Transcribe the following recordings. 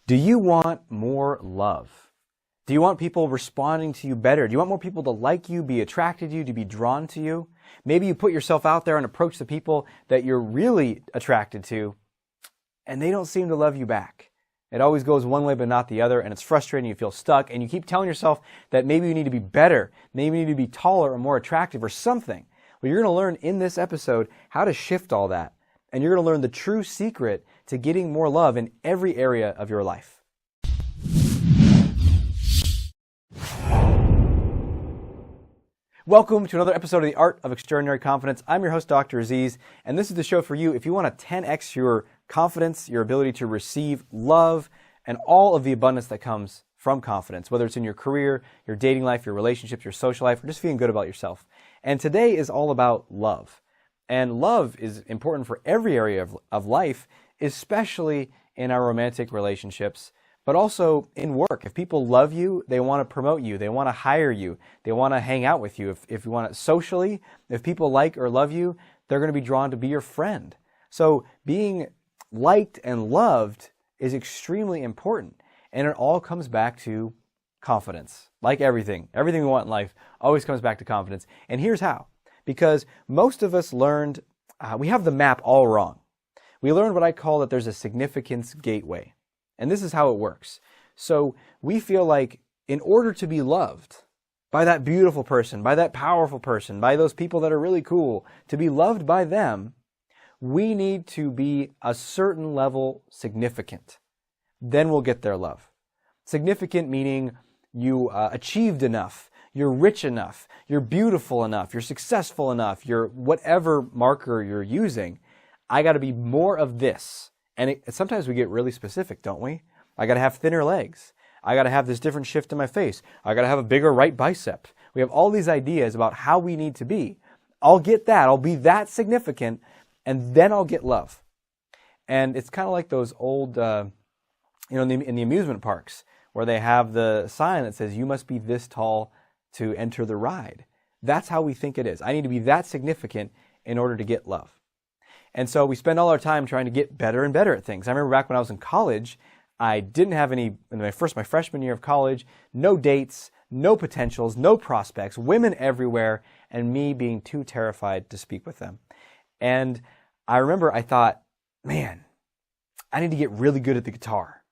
Do you want more love? Do you want people responding to you better? Do you want more people to like you, be attracted to you, to be drawn to you? Maybe you put yourself out there and approach the people that you're really attracted to, and they don't seem to love you back. It always goes one way but not the other, and it's frustrating. You feel stuck, and you keep telling yourself that maybe you need to be better, maybe you need to be taller or more attractive or something. Well, you're going to learn in this episode how to shift all that, and you're going to learn the true secret to getting more love in every area of your life. Welcome to another episode of The Art of Extraordinary Confidence. I'm your host, Dr. Aziz, and this is the show for you if you want to 10x your confidence, your ability to receive love, and all of the abundance that comes from confidence, whether it's in your career, your dating life, your relationships, your social life, or just feeling good about yourself. And today is all about love. And love is important for every area of life, especially in our romantic relationships, but also in work. If people love you, they want to promote you, they want to hire you, they want to hang out with you. If you want to socially, if people like or love you, they're going to be drawn to be your friend. So being liked and loved is extremely important. And it all comes back to confidence. Like everything we want in life always comes back to confidence. And here's how. Because most of us learned, we have the map all wrong. We learned what I call that there's a significance gateway. And this is how it works. So we feel like in order to be loved by that beautiful person, by that powerful person, by those people that are really cool, to be loved by them, we need to be a certain level significant. Then we'll get their love. Significant meaning you achieved enough, you're rich enough, you're beautiful enough, you're successful enough, you're whatever marker you're using. I got to be more of this. And sometimes we get really specific, don't we? I got to have thinner legs. I got to have this different shift in my face. I got to have a bigger right bicep. We have all these ideas about how we need to be. I'll get that. I'll be that significant, and then I'll get love. And it's kind of like those old, in the amusement parks where they have the sign that says, you must be this tall to enter the ride. That's how we think it is. I need to be that significant in order to get love. And so we spend all our time trying to get better and better at things. I remember back when I was in college, I didn't have any, in my freshman year of college, no dates, no potentials, no prospects, women everywhere, and me being too terrified to speak with them. And I remember I thought, man, I need to get really good at the guitar.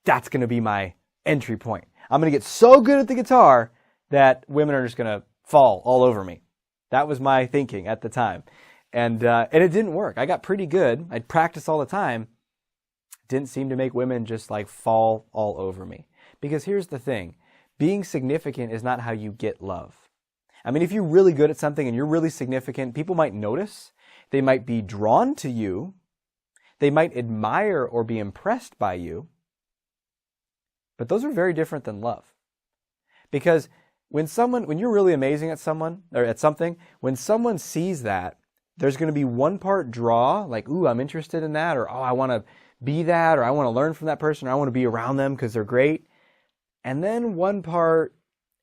That's going to be my entry point. I'm going to get so good at the guitar that women are just going to fall all over me. That was my thinking at the time. And it didn't work. I got pretty good. I'd practice all the time. Didn't seem to make women just like fall all over me. Because here's the thing. Being significant is not how you get love. I mean, if you're really good at something and you're really significant, people might notice. They might be drawn to you. They might admire or be impressed by you. But those are very different than love. Because when you're really amazing at someone or at something, when someone sees that, there's going to be one part draw, like, ooh, I'm interested in that, or, oh, I want to be that, or I want to learn from that person, or I want to be around them because they're great. And then one part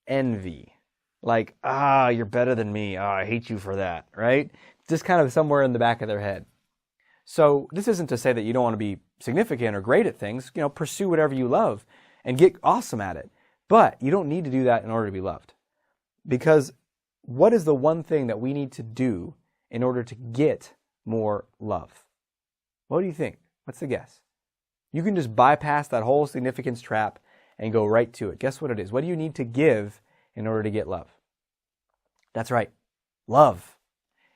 envy, like, you're better than me, I hate you for that, right? Just kind of somewhere in the back of their head. So this isn't to say that you don't want to be significant or great at things. Pursue whatever you love and get awesome at it. But you don't need to do that in order to be loved. Because what is the one thing that we need to do in order to get more love? What do you think? What's the guess? You can just bypass that whole significance trap and go right to it. Guess what it is? What do you need to give in order to get love? That's right. Love.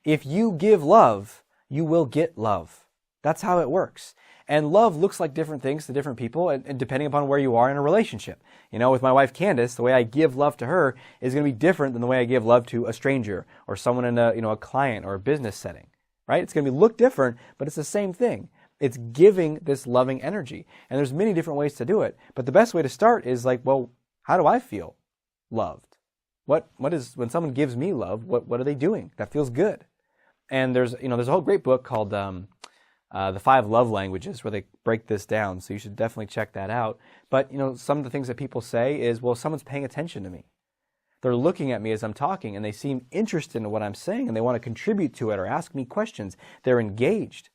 If you give love, you will get love. That's how it works. And love looks like different things to different people, and depending upon where you are in a relationship. With my wife Candace, the way I give love to her is going to be different than the way I give love to a stranger or someone in a client or a business setting. Right? It's going to look different, but it's the same thing. It's giving this loving energy. And there's many different ways to do it. But the best way to start is like, well, how do I feel loved? What is when someone gives me love, what are they doing? That feels good. And there's a whole great book called The 5 Love Languages, where they break this down, so you should definitely check that out. But, some of the things that people say is, well, someone's paying attention to me. They're looking at me as I'm talking, and they seem interested in what I'm saying, and they want to contribute to it or ask me questions. They're engaged.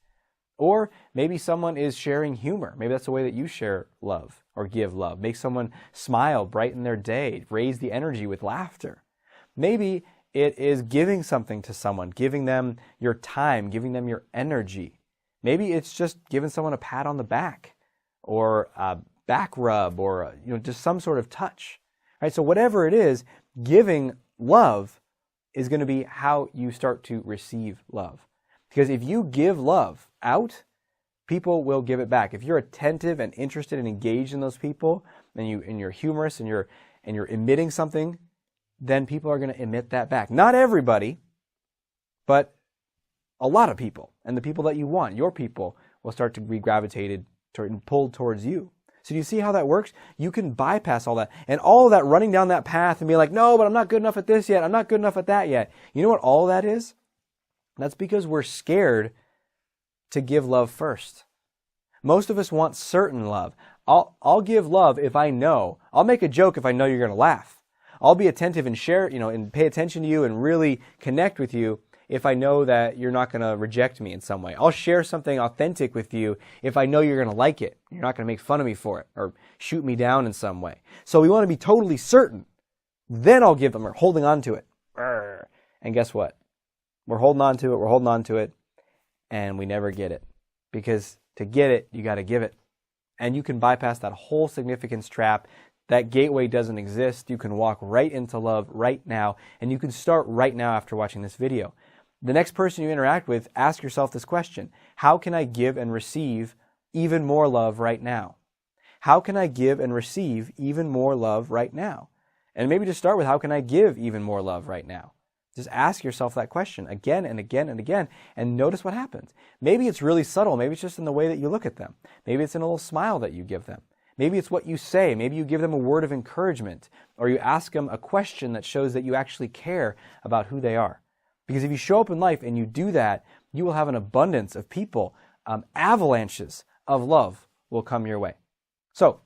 Or maybe someone is sharing humor. Maybe that's the way that you share love or give love. Make someone smile, brighten their day, raise the energy with laughter. Maybe it is giving something to someone, giving them your time, giving them your energy. Maybe it's just giving someone a pat on the back or a back rub or just some sort of touch. Right? So whatever it is, giving love is going to be how you start to receive love. Because if you give love out, people will give it back. If you're attentive and interested and engaged in those people, and you're humorous and you're emitting something, then people are going to emit that back. Not everybody, but a lot of people. And the people that you want, your people, will start to be gravitated and pulled towards you. So do you see how that works? You can bypass all that. And all of that running down that path and be like, no, but I'm not good enough at this yet. I'm not good enough at that yet. You know what all that is? That's because we're scared to give love first. Most of us want certain love. I'll give love if I know. I'll make a joke if I know you're going to laugh. I'll be attentive and share, and pay attention to you and really connect with you if I know that you're not going to reject me in some way. I'll share something authentic with you if I know you're going to like it. You're not going to make fun of me for it or shoot me down in some way. So we want to be totally certain. Then I'll give them, or holding on to it. And guess what? We're holding on to it, and we never get it. Because to get it, you got to give it. And you can bypass that whole significance trap. That gateway doesn't exist. You can walk right into love right now, and you can start right now after watching this video. The next person you interact with, ask yourself this question: how can I give and receive even more love right now? How can I give and receive even more love right now? And maybe just start with, how can I give even more love right now? Just ask yourself that question again and again and again, and notice what happens. Maybe it's really subtle. Maybe it's just in the way that you look at them. Maybe it's in a little smile that you give them. Maybe it's what you say. Maybe you give them a word of encouragement, or you ask them a question that shows that you actually care about who they are. Because if you show up in life and you do that, you will have an abundance of people. Avalanches of love will come your way. So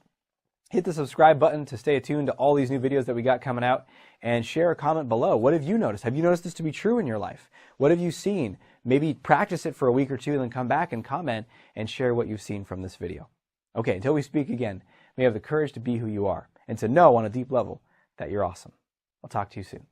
hit the subscribe button to stay attuned to all these new videos that we got coming out, and share a comment below. What have you noticed? Have you noticed this to be true in your life? What have you seen? Maybe practice it for a week or two and then come back and comment and share what you've seen from this video. Okay, until we speak again, may you have the courage to be who you are and to know on a deep level that you're awesome. I'll talk to you soon.